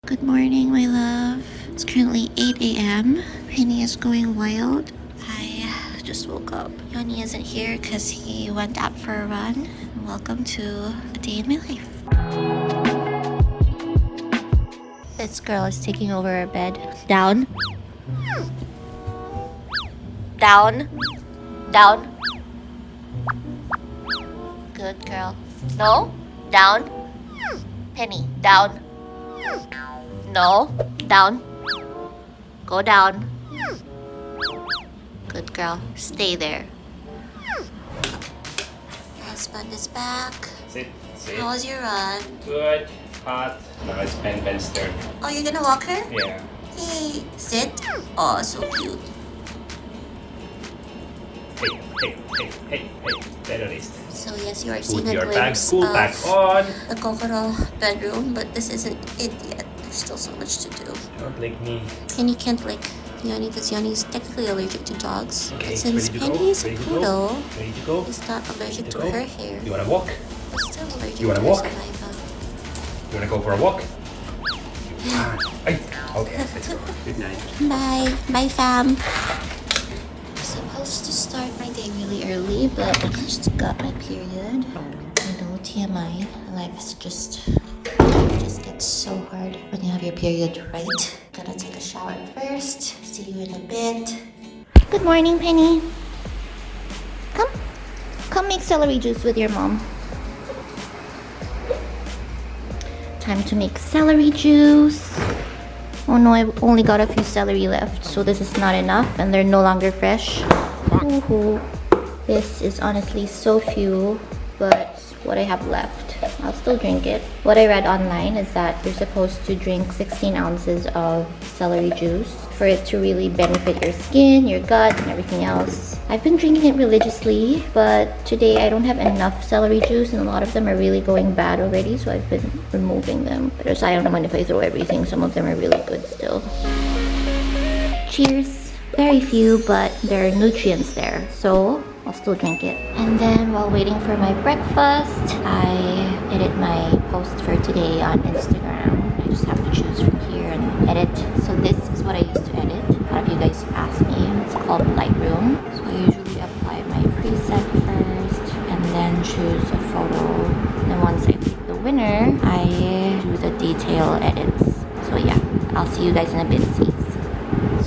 Good morning, my love. It's currently 8 a.m. Penny is going wild. I just woke up. Yoni isn't here because he went out for a run. Welcome to a day in my life. This girl is taking over our bed. Down. Down. Down. Good girl. No. Down. Penny, down. No, down. Go down. Good girl. Stay there. Your husband is back. Sit. How was your run? Good. Hot. Now it's Ben's turn. Oh, you're gonna walk her? Yeah. Hey, sit. Oh, so cute. Hey. Better list. So yes, you are seeing Put a your bag, glimpse school of bag on. the Kokoro bedroom, but this isn't it yet. There's still so much to do. Don't lick me. Penny can't lick Yoni because Yoni is technically allergic to dogs. Okay, Since ready to go? Penny is a Ready to poodle, go? Ready to go? he's not allergic to Go? her hair. You wanna walk? He's still allergic You wanna to walk? her saliva. You wanna go for a walk? Ay. Okay, let's go. Good night. Bye. Bye, fam. I'm supposed to start my day really early, but I just got my period. I know, TMI. Life is just gets so hard when you have your period, right? Gotta take a shower first. See you in a bit. Good morning, Penny. Come make celery juice with your mom. Time to make celery juice. Oh no, I've only got a few celery left, so this is not enough and they're no longer fresh. Woohoo. This is honestly so few, but what I have left. I'll still drink it. What I read online is that you're supposed to drink 16 ounces of celery juice for it to really benefit your skin, your gut, and everything else. I've been drinking it religiously, but today I don't have enough celery juice and a lot of them are really going bad already, so I've been removing them. But I don't mind if I throw everything. Some of them are really good still. Cheers. Very few, but there are nutrients there, so I'll still drink it. And then while waiting for my breakfast, I edit my post for today on Instagram. I just have to choose from here and edit. So this is what I used to edit. A lot of you guys asked me. It's called Lightroom. So I usually apply my preset first and then choose a photo. And then once I pick the winner, I do the detail edits. So yeah, I'll see you guys in a bit, sis.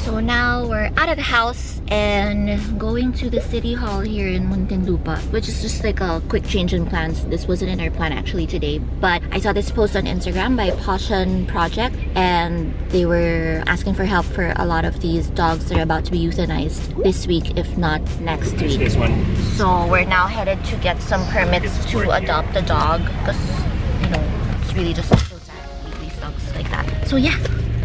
So now we're out of the house and going to the city hall here in Muntinlupa, which is just like a quick change in plans. This wasn't in our plan actually today, but I saw this post on Instagram by Pascual Project and they were asking for help for a lot of these dogs that are about to be euthanized this week, if not next week. This one. So we're now headed to get some permits to adopt a dog because, you know, it's really just so sad to leave these dogs like that. So yeah.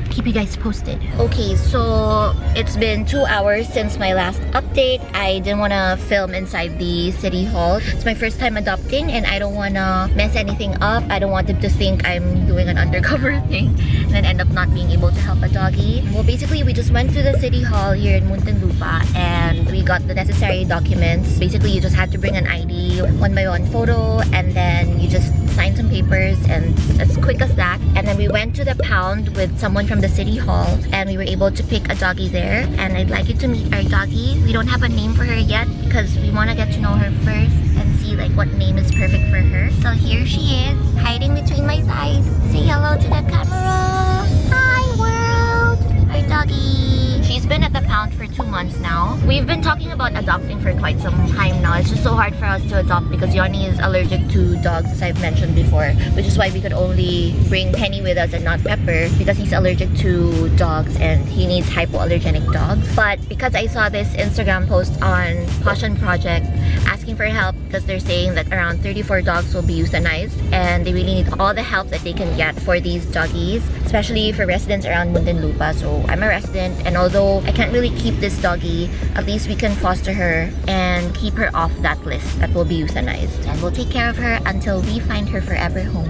Keep you guys posted. Okay, so it's been 2 hours since my last update. I didn't want to film inside the city hall. It's my first time adopting and I don't want to mess anything up. I don't want them to think I'm doing an undercover thing and then end up not being able to help a doggy. Well, basically we just went to the city hall here in Muntinlupa and we got the necessary documents. Basically you just had to bring an ID, 1-by-1 photo, and then you just sign some papers, and as quick as that. And then we went to the pound with someone from the city hall and we were able to pick a doggy there. And I'd like you to meet our doggy. We don't have a name for her yet because we want to get to know her first and see like what name is perfect for her. So here she is, hiding between my thighs. Say hello to the camera. Hi world. Our doggy. She's been at the pound for 2 months now. We've been talking about adopting for quite some time now. It's just so hard for us to adopt because Yoni is allergic to dogs, as I've mentioned before, which is why we could only bring Penny with us and not Pepper because he's allergic to dogs and he needs hypoallergenic dogs. But because I saw this Instagram post on Passion Project asking for help because they're saying that around 34 dogs will be euthanized and they really need all the help that they can get for these doggies, especially for residents around Muntinlupa. So I'm a resident, and although I can't really keep this doggy, at least we can foster her and keep her off that list that will be euthanized. And we'll take care of her until we find her forever home.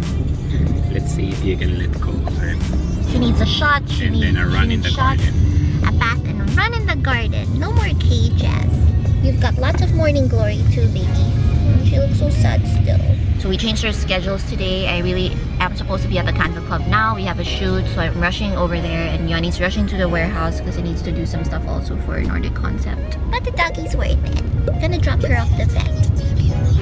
Let's see if you can let go of her. She needs a shot. And then a run in the garden. A bath and a run in the garden. No more cages. You've got lots of morning glory too, baby. She looks so sad still. So we changed our schedules today. I really am supposed to be at the Canton Club now. We have a shoot, so I'm rushing over there, and Yanni's rushing to the warehouse because he needs to do some stuff also for Nordic Concept. But the doggy's worth it. I'm gonna drop her off the vet.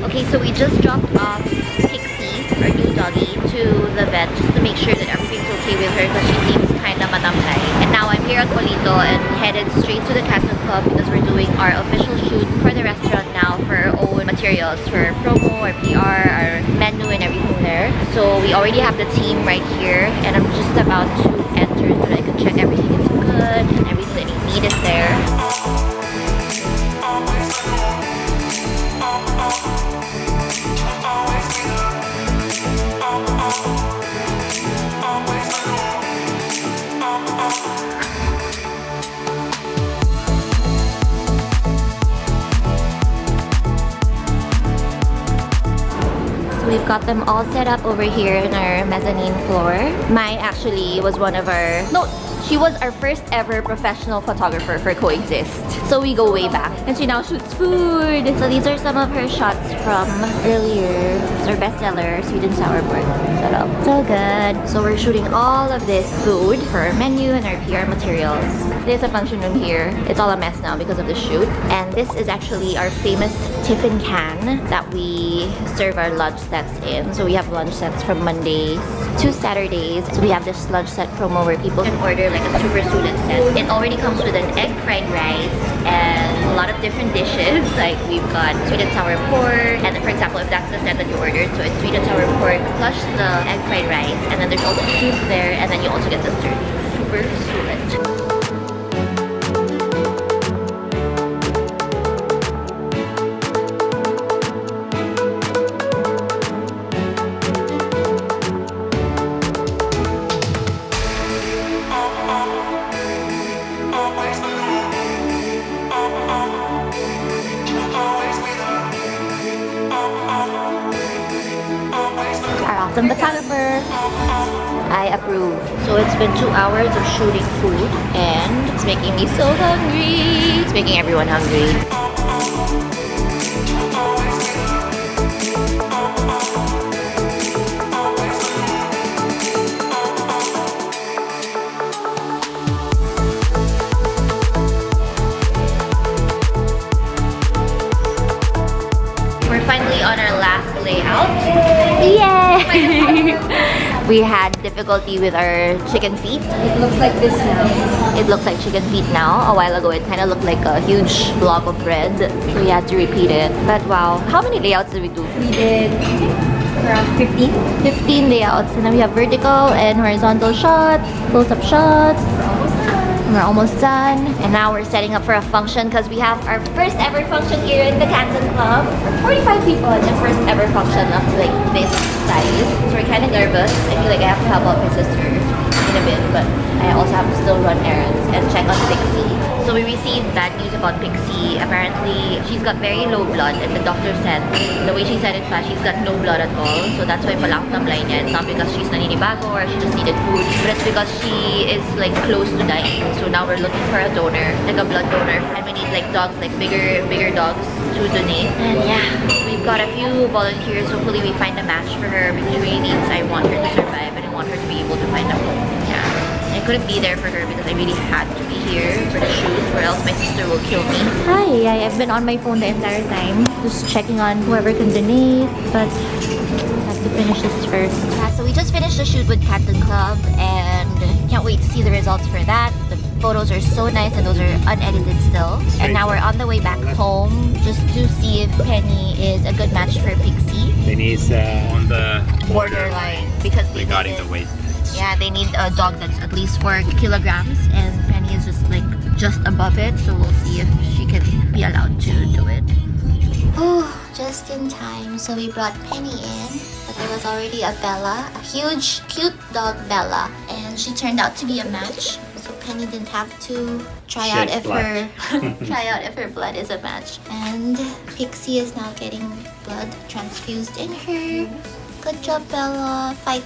Okay, so we just dropped off Pixie, our new doggy, to the vet just to make sure that everything's okay with her because she seems kind of matamlay. And now I'm here at Molito and headed straight to the Canton Club because we're doing our official shoot for the restaurant now for our own materials, for promo, our PR, our menu and everything there. So we already have the team right here and I'm just about to enter so that I can check everything is good and everything that you need is there. We've got them all set up over here in our mezzanine floor. Mai actually was one of our... No, she was our first ever professional photographer for Coexist. So we go way back. And she now shoots food. So these are some of her shots from earlier. It's our bestseller, sweet and sour pork setup. So good. So we're shooting all of this food for our menu and our PR materials. There's a function room here. It's all a mess now because of the shoot. And this is actually our famous tiffin can that we serve our lunch sets in. So we have lunch sets from Mondays to Saturdays. So we have this lunch set promo where people can order like a super suited set. It already comes with an egg fried rice and a lot of different dishes. Like we've got sweet and sour pork. And then for example, if that's the set that you ordered, so it's sweet and sour pork plus the egg fried rice. And then there's also soup there. And then you also get the super sulit. Awesome photographer. I approve. So it's been 2 hours of shooting food and it's making me so hungry. It's making everyone hungry. We're finally on our last layout. Yay! We had difficulty with our chicken feet. It looks like this now. It looks like chicken feet now. A while ago, it kind of looked like a huge blob of bread. So we had to repeat it. But wow, how many layouts did we do? We did around 15. 15 layouts. And then we have vertical and horizontal shots, close-up shots. We're almost done. And now we're setting up for a function because we have our first ever function here in the Canton Club. 45 people at the first ever function of like this size. So we're kind of nervous. I feel like I have to help out my sister in a bit, but I also have to still run errands and check on Pixie. So we received bad news about Pixie. Apparently, she's got very low blood and the doctor said, the way she said it fast, she's got no blood at all. So that's why palang tamlay niya. It's not because she's naninibago or she just needed food, but it's because she is like close to dying. So now we're looking for a donor, like a blood donor. And we need like dogs, like bigger dogs to donate. And yeah, we've got a few volunteers. Hopefully we find a match for her because she really needs, I want her to survive and I want her to be able to find a home. Yeah. I couldn't be there for her because I really had to be here for the shoot or else my sister will kill me. Hi, I've been on my phone the entire time just checking on whoever can donate, but I have to finish this first. Yeah, so we just finished the shoot with Canton Club and can't wait to see the results for that. The photos are so nice and those are unedited still. And now we're on the way back home just to see if Penny is a good match for Pixie. Penny's on the Borderline because they regarding needed- the weight. Yeah, they need a dog that's at least 4 kilograms and Penny is just like just above it, so we'll see if she can be allowed to do it. Oh, just in time. So we brought Penny in, but there was already a Bella, a huge, cute dog Bella, and she turned out to be a match. So Penny didn't have to try out if her blood is a match. And Pixie is now getting blood transfused in her. Good job, Bella. Fight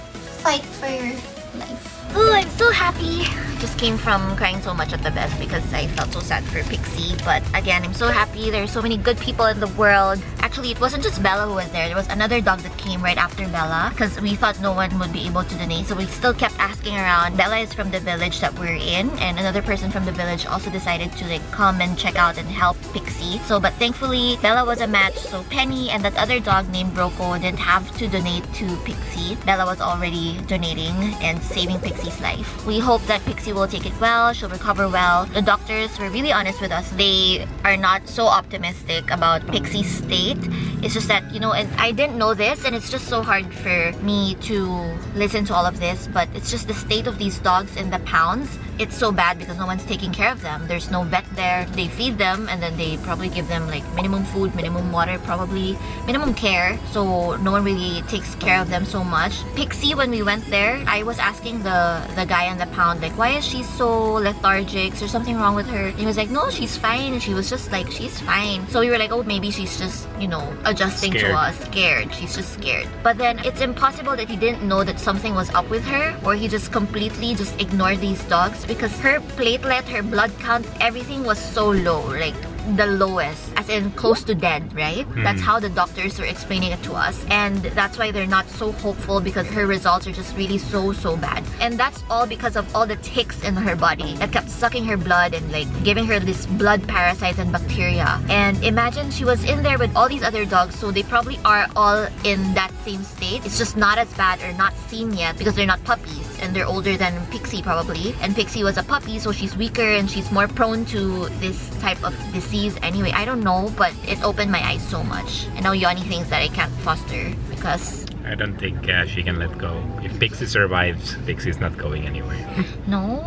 for your life. Oh, I'm so happy. Just came from crying so much at the vet because I felt so sad for Pixie. But again, I'm so happy. There's so many good people in the world. actually, it wasn't just Bella who was there. There was another dog that came right after Bella because we thought no one would be able to donate. So we still kept asking around. Bella is from the village that we're in, and another person from the village also decided to like come and check out and help Pixie. So, but thankfully, Bella was a match. So Penny and that other dog named Broco didn't have to donate to Pixie. Bella was already donating and saving Pixie's life. We hope that Pixie will take it well. She'll recover well. The doctors were really honest with us. They are not so optimistic about Pixie's state. It's just that, you know, and I didn't know this, and it's just so hard for me to listen to all of this, but it's just the state of these dogs in the pounds. It's so bad because no one's taking care of them. There's no vet there. They feed them and then they probably give them like minimum food, minimum water, probably minimum care. So no one really takes care of them so much. Pixie, when we went there, I was asking the guy on the pound, like, why is she so lethargic? Is there something wrong with her? And he was like, no, she's fine. And she was just like, she's fine. So we were like, oh, maybe she's just, you know, adjusting to us. Scared. She's just scared. But then it's impossible that he didn't know that something was up with her, or he just completely just ignored these dogs, because her platelet, her blood count, everything was so low, like the lowest, as in close to dead, right? That's how the doctors were explaining it to us, and that's why they're not so hopeful, because her results are just really so bad. And that's all because of all the ticks in her body that kept sucking her blood and like giving her this blood parasites and bacteria. And imagine she was in there with all these other dogs, so they probably are all in that same state. It's just not as bad or not seen yet because they're not puppies and they're older than Pixie probably. And Pixie was a puppy, so she's weaker and she's more prone to this type of disease anyway. I don't know, but it opened my eyes so much. And now Yanni thinks that I can't foster because... I don't think she can let go. If Pixie survives, Pixie's not going anywhere. No,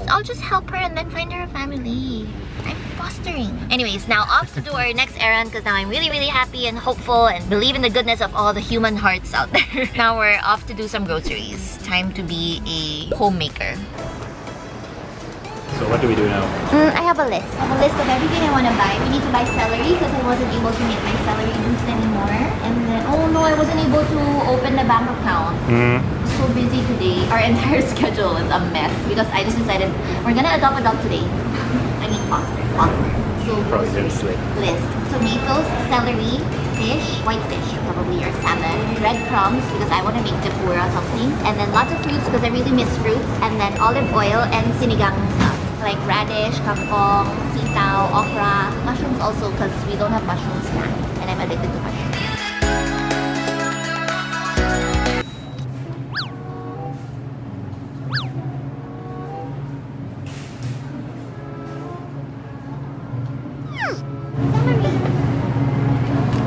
I'll just help her and then find her a family. I'm fostering. Anyways, now off to do our next errand because now I'm really happy and hopeful and believe in the goodness of all the human hearts out there. Now we're off to do some groceries. Time to be a homemaker. So what do we do now? I have a list. I have a list of everything I want to buy. We need to buy celery because I wasn't able to make my celery juice anymore. And then, oh no, I wasn't able to open the bank account. So busy today. Our entire schedule is a mess because I just decided we're gonna adopt a dog today. I mean foster. So groceries list. Tomatoes, celery, fish, white fish probably, or salmon, breadcrumbs because I want to make tempura or something, and then lots of fruits because I really miss fruits, and then olive oil and sinigang stuff like radish, kangkong, sitaw, okra, mushrooms also because we don't have mushrooms now and I'm addicted to mushrooms.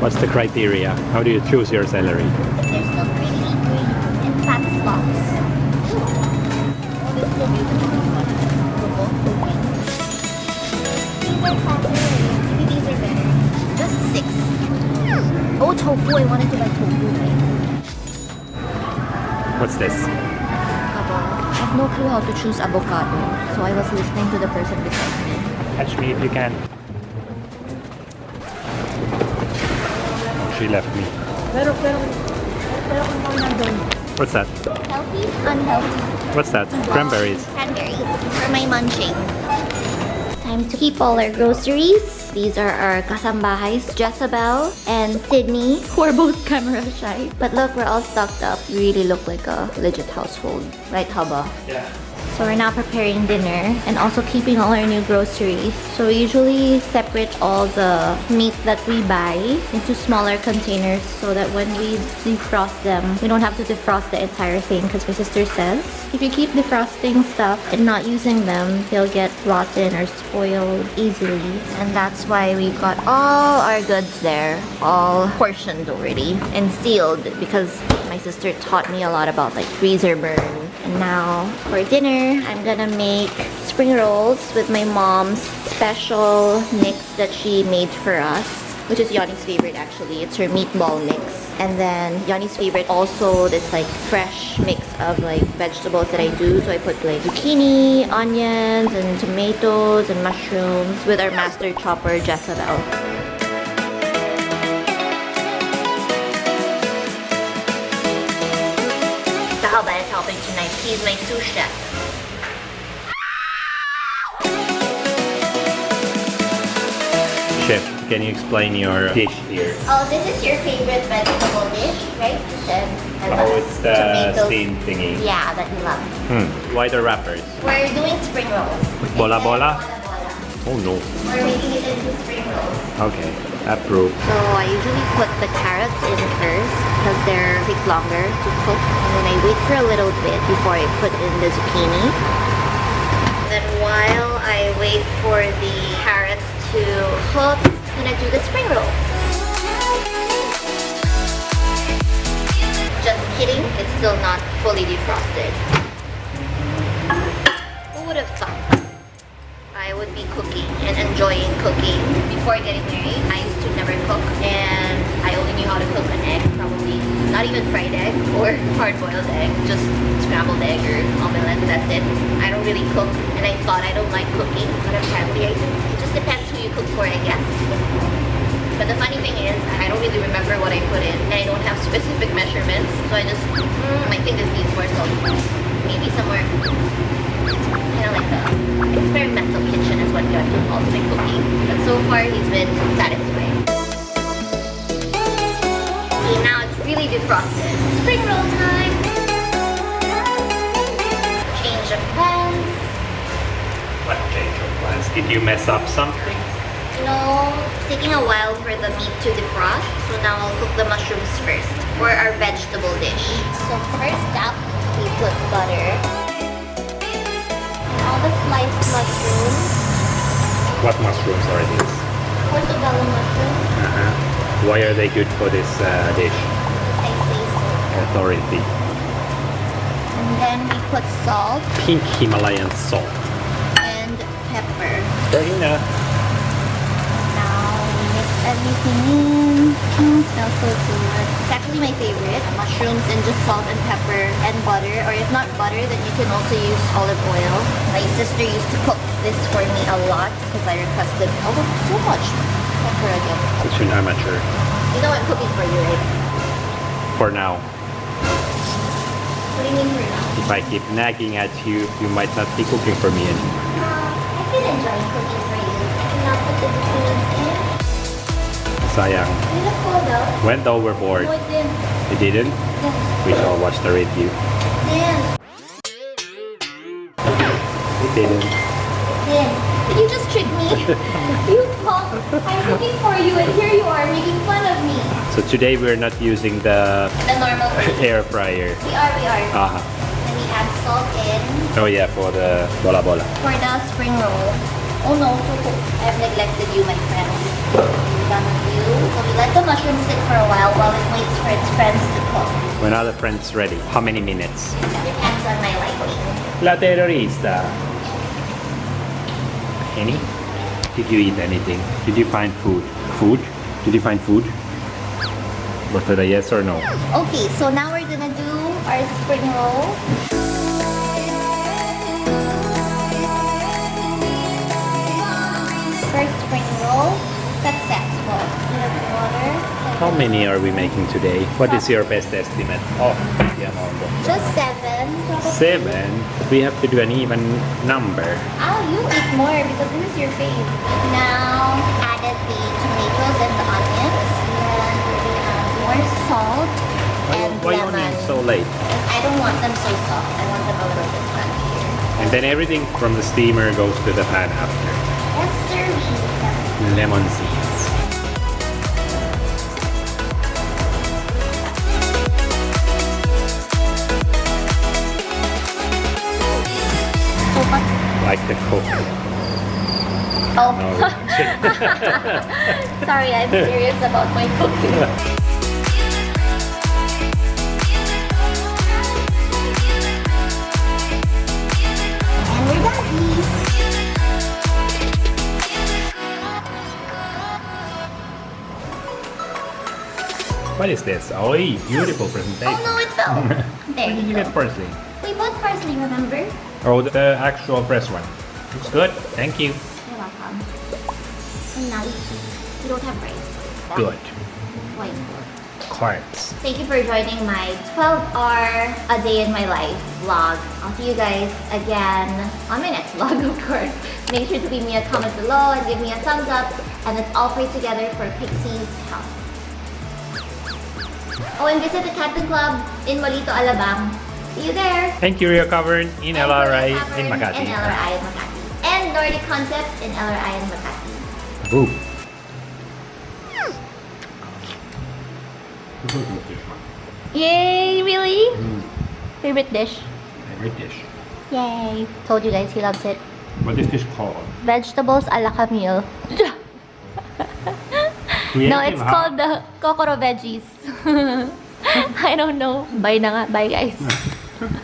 What's the criteria? How do you choose your celery? They're still pretty green and fat stalks. Oh, this is so beautiful. So green. These are fatter. Maybe these are better. Just 6. Oh, tofu. I wanted to buy tofu, right? What's this? Avocado. I have no clue how to choose avocado, so I was listening to the person beside me. Catch me if you can. She left me. What's that? Healthy? Unhealthy? What's that? Cranberries. Cranberries for my munching. Time to keep all our groceries. These are our kasambahays, Jezebel and Sydney, who are both camera shy. But look, we're all stocked up. We really look like a legit household. Right, Haba? Yeah. So we're now preparing dinner and also keeping all our new groceries. So we usually separate all the meat that we buy into smaller containers so that when we defrost them, we don't have to defrost the entire thing because my sister says if you keep defrosting stuff and not using them, they'll get rotten or spoiled easily. And that's why we've got all our goods there, all portioned already and sealed because my sister taught me a lot about like freezer burn. And now for dinner, I'm gonna make spring rolls with my mom's special mix that she made for us, which is Yanni's favorite actually. It's her meatball mix. And then Yanni's favorite also this like fresh mix of like vegetables that I do. So I put like zucchini, onions, and tomatoes and mushrooms with our master chopper Jezebel. Hallman is helping tonight. He's my sous chef. Chef. can you explain your dish here? Oh, this is your favorite vegetable dish, right? You said. Oh, it's the tomatoes. steam thingy. Yeah, that you love. Why the wrappers? We're doing spring rolls. Bola bola? Oh no. We're making it into spring rolls. Okay, approved. So I usually put the carrots in first because they're takes longer to cook. And then I wait for a little bit before I put in the zucchini. Then while I wait for the carrots to cook, I'm gonna do the spring roll. Just kidding, it's still not fully defrosted. Who would have thought I would be cooking and enjoying cooking? Before getting married, I used to never cook and I only knew how to cook an egg, probably not even fried egg or hard-boiled egg, just scrambled egg or omelette, that's it. I don't really cook and I thought I don't like cooking, but apparently I do. It just depends who you cook for, I guess. But the funny thing is, I don't really remember what I put in and I don't have specific measurements, so I just, I think this needs more salt. Maybe somewhere, kind of like the experimental kitchen is what God calls my cooking. But so far, he's been satisfied. Okay, now it's really defrosted. Spring roll time! Change of pans. What change of plans? Did you mess up something? You know, it's taking a while for the meat to defrost, so now I'll cook the mushrooms first for our vegetable dish. So first up, we put butter. All the sliced mushrooms. What mushrooms are these? Portobello mushrooms. Why are they good for this dish? I say so. Authority. And then we put salt Pink Himalayan salt. and pepper. Now, Now we mix everything in. Smells so good. It's actually my favorite. Mushrooms and just salt and pepper and butter. Or if not butter, then you can also use olive oil. My sister used to cook this for me a lot because I requested so much pepper again. such an amateur. You know I'm cooking for you, right? For now. What do you mean for now? If I keep nagging at you, you might not be cooking for me anymore. I've been enjoying cooking for you. And now put the zucchinis in. Sayang. Did it fall out? Went overboard. No, it didn't. It didn't? Yeah. We shall watch the review. Then, It didn't. did you just trick me? You thought I'm cooking for you and here you are making fun of me. So today we're not using the The normal way. air fryer. We are. Aha. Then we add salt in Oh yeah, for the bola bola. for the spring roll. Oh no, I've neglected you, my friend. We're done with you. So we let the mushrooms sit for a while it waits for its friends to cook. When are the friends ready? How many minutes? Depends on my liking. La terrorista. Any? Did you eat anything? Did you find food? Food? Did you find food? Was it a yes or no? Okay, so now we're gonna do our spring roll. First spring roll, successful. Bit of water. How many are we making today? What is your best estimate? Oh, yeah, Just 7. 7. We have to do an even number. Oh, you eat more because this is your fave. Now, added the tomatoes and the onions. And we're gonna add more salt and Why lemon. onions so late? Because I don't want them so soft. I want them a little bit crunchy. And then everything from the steamer goes to the pan after. Yes, sir. Lemon seeds. So much. Like the cook. Oh. No. Sorry, I'm serious about my cooking. And we're done. What is this? Ooyy, beautiful presentation. Oh no, it fell. There Where did you go. get parsley? We bought parsley, remember? Oh, the actual fresh one. Looks good. Thank you. You're welcome. And now we don't have rice. Good. Why? Cards. Thank you for joining my 12-hour a day in my life vlog. I'll see you guys again on my next vlog, of course. Make sure to leave me a comment below and give me a thumbs up. And let's all pray together for Pixie's health. Oh, and visit the Canton Club in Molito, Alabang. See you there. And Curio Cavern in LRI in And Makati. LRI in Makati. And Nordic Concept in LRI in Makati. Boom. Yay, really? Favorite dish? Favorite dish. Yay. Told you guys he loves it. What is this called? Vegetables a la Camille. No, it's called the Kokoro Veggies. I don't know. Bye na nga. Bye guys.